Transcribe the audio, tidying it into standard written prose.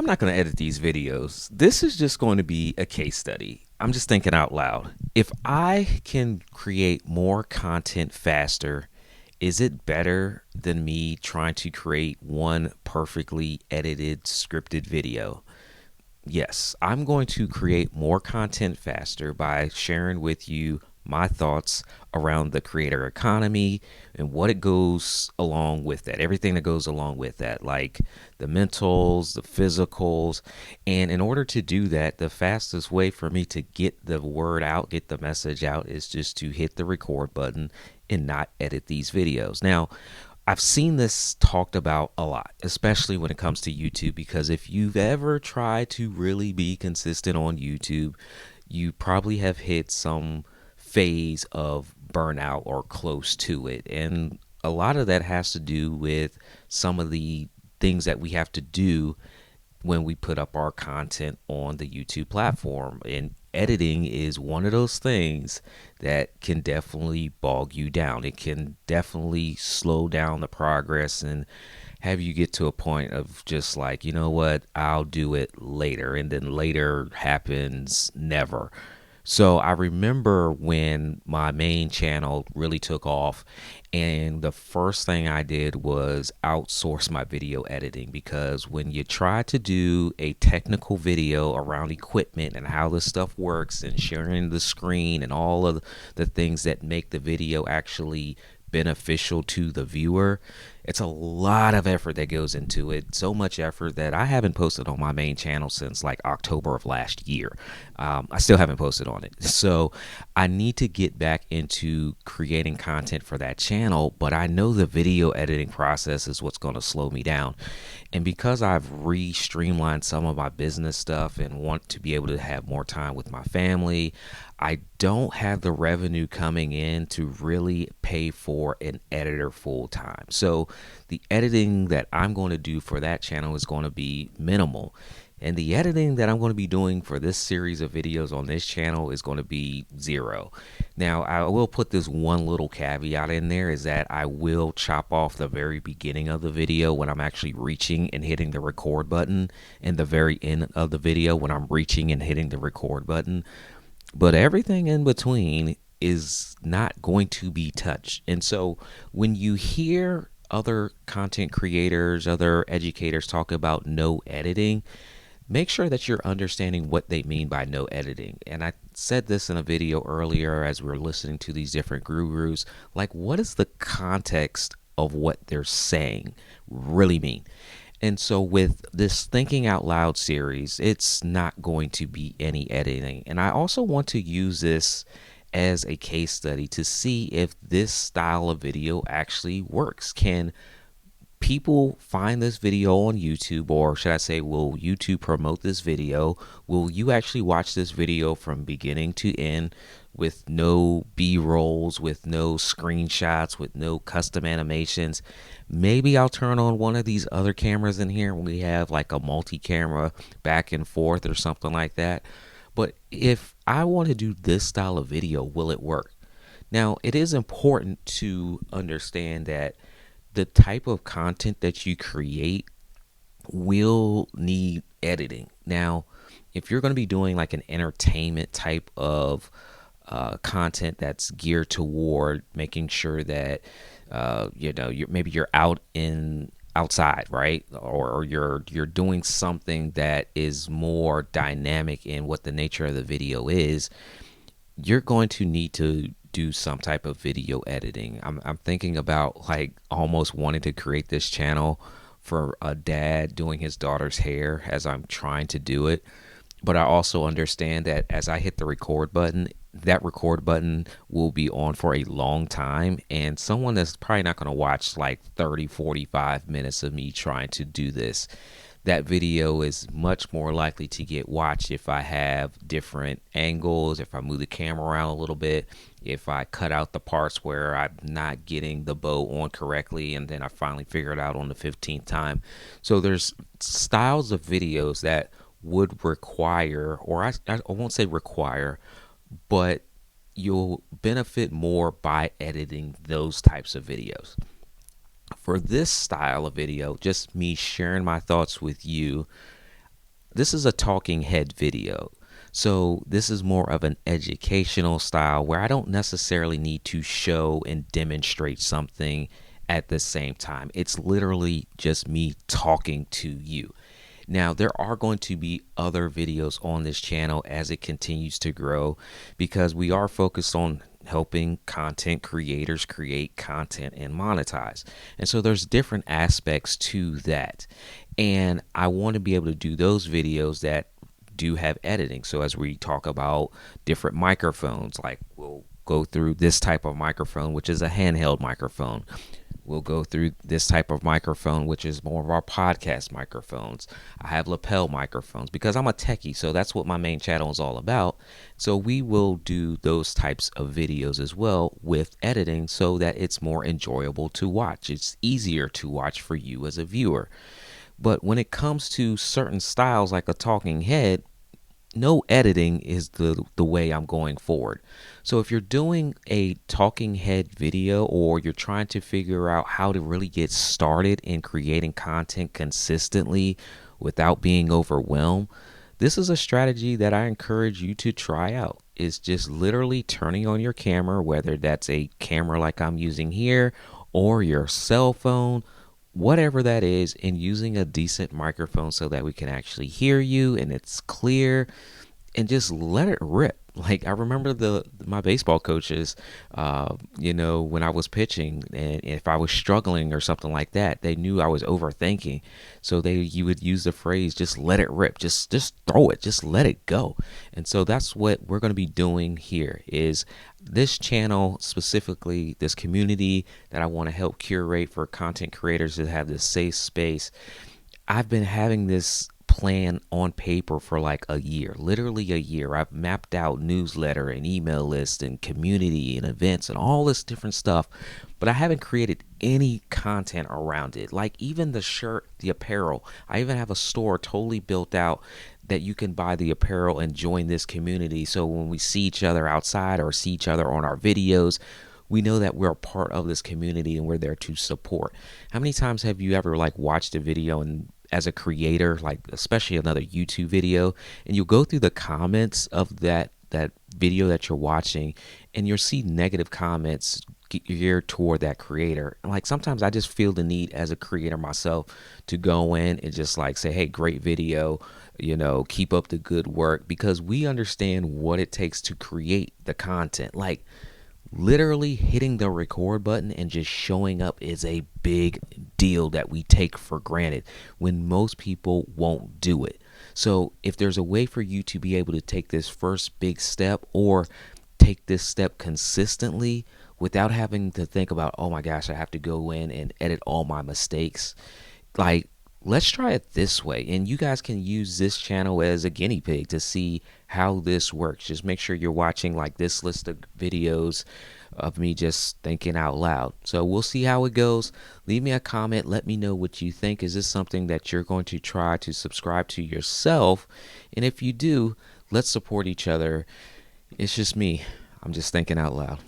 I'm not going to edit these videos. This is just going to be a case study. I'm just thinking out loud. If I can create more content faster, is it better than me trying to create one perfectly edited, scripted video? Yes, I'm going to create more content faster by sharing with you my thoughts around the creator economy and what it goes along with that, everything that goes along with that, like the mentals, the physicals. And in order to do that, the fastest way for me to get the word out, get the message out, is just to hit the record button and not edit these videos. Now, I've seen this talked about a lot, especially when it comes to YouTube, because if you've ever tried to really be consistent on YouTube, you probably have hit some phase of burnout or close to it. And a lot of that has to do with some of the things that we have to do when we put up our content on the YouTube platform. And editing is one of those things that can definitely bog you down. It can definitely slow down the progress and have you get to a point of just like, you know what, I'll do it later. And then later happens never. So I remember when my main channel really took off, and the first thing I did was outsource my video editing, because when you try to do a technical video around equipment and how this stuff works and sharing the screen and all of the things that make the video actually beneficial to the viewer, it's a lot of effort that goes into it. So much effort that I haven't posted on my main channel since like October of last year. I still haven't posted on it. So I need to get back into creating content for that channel, but I know the video editing process is what's going to slow me down. And because I've streamlined some of my business stuff and want to be able to have more time with my family, I don't have the revenue coming in to really pay for an editor full time. So the editing that I'm going to do for that channel is going to be minimal. And the editing that I'm going to be doing for this series of videos on this channel is going to be zero. Now, I will put this one little caveat in there, is that I will chop off the very beginning of the video when I'm actually reaching and hitting the record button, and the very end of the video when I'm reaching and hitting the record button. But everything in between is not going to be touched. And so when you hear other content creators, other educators talk about no editing, make sure that you're understanding what they mean by no editing. And I said this in a video earlier as we were listening to these different gurus, like, what is the context of what they're saying really mean? And so with this Thinking Out Loud series, it's not going to be any editing. And I also want to use this as a case study to see if this style of video actually works. Can people find this video on YouTube, or should I say, will YouTube promote this video? Will you actually watch this video from beginning to end with no B-rolls, with no screenshots, with no custom animations? Maybe I'll turn on one of these other cameras in here when we have like a multi-camera back and forth or something like that. But if I want to do this style of video, will it work? Now, it is important to understand that the type of content that you create will need editing. Now, if you're going to be doing like an entertainment type of content that's geared toward making sure that maybe you're outside, right? Or you're doing something that is more dynamic in what the nature of the video is, you're going to need to do some type of video editing. I'm thinking about like almost wanting to create this channel for a dad doing his daughter's hair as I'm trying to do it. But I also understand that as I hit the record button, that record button will be on for a long time, and someone that's probably not going to watch like 30-45 minutes of me trying to do this, that video is much more likely to get watched if I have different angles, if I move the camera around a little bit, if I cut out the parts where I'm not getting the bow on correctly, and then I finally figure it out on the 15th time. So there's styles of videos that would require, or I won't say require, but you'll benefit more by editing those types of videos. For this style of video, just me sharing my thoughts with you, This is a talking head video. So this is more of an educational style where I don't necessarily need to show and demonstrate something at the same time. It's literally just me talking to you. Now, there are going to be other videos on this channel as it continues to grow because we are focused on helping content creators create content and monetize. And so there's different aspects to that. And I want to be able to do those videos that do have editing. So as we talk about different microphones, like we'll go through this type of microphone, which is a handheld microphone. We'll go through this type of microphone, which is more of our podcast microphones. I have lapel microphones because I'm a techie, so that's what my main channel is all about. So we will do those types of videos as well with editing so that it's more enjoyable to watch. It's easier to watch for you as a viewer. But when it comes to certain styles like a talking head, no editing is the way I'm going forward. So if you're doing a talking head video or you're trying to figure out how to really get started in creating content consistently without being overwhelmed, this is a strategy that I encourage you to try out. It's just literally turning on your camera, whether that's a camera like I'm using here or your cell phone, whatever that is, and using a decent microphone so that we can actually hear you and it's clear, and just let it rip. Like I remember my baseball coaches, when I was pitching, and if I was struggling or something like that, they knew I was overthinking. So you would use the phrase, just let it rip, just throw it, just let it go. And so that's what we're going to be doing here is this channel, specifically this community that I want to help curate for content creators to have this safe space. I've been having this plan on paper for like a year, literally a year. I've mapped out newsletter and email list and community and events and all this different stuff, but I haven't created any content around it. Like even the shirt, the apparel, I even have a store totally built out that you can buy the apparel and join this community. So when we see each other outside or see each other on our videos, we know that we're a part of this community and we're there to support. How many times have you ever like watched a video and as a creator, like especially another YouTube video, and you'll go through the comments of that video that you're watching and you'll see negative comments geared toward that creator. And like sometimes I just feel the need as a creator myself to go in and just like say, hey, great video, keep up the good work, because we understand what it takes to create the content. Like literally hitting the record button and just showing up is a big deal that we take for granted when most people won't do it. So if there's a way for you to be able to take this first big step or take this step consistently without having to think about, oh my gosh, I have to go in and edit all my mistakes, like let's try it this way. And you guys can use this channel as a guinea pig to see how this works. Just make sure you're watching like this list of videos of me just thinking out loud. So we'll see how it goes. Leave me a comment. Let me know what you think. Is this something that you're going to try to subscribe to yourself? And if you do, let's support each other. It's just me. I'm just thinking out loud.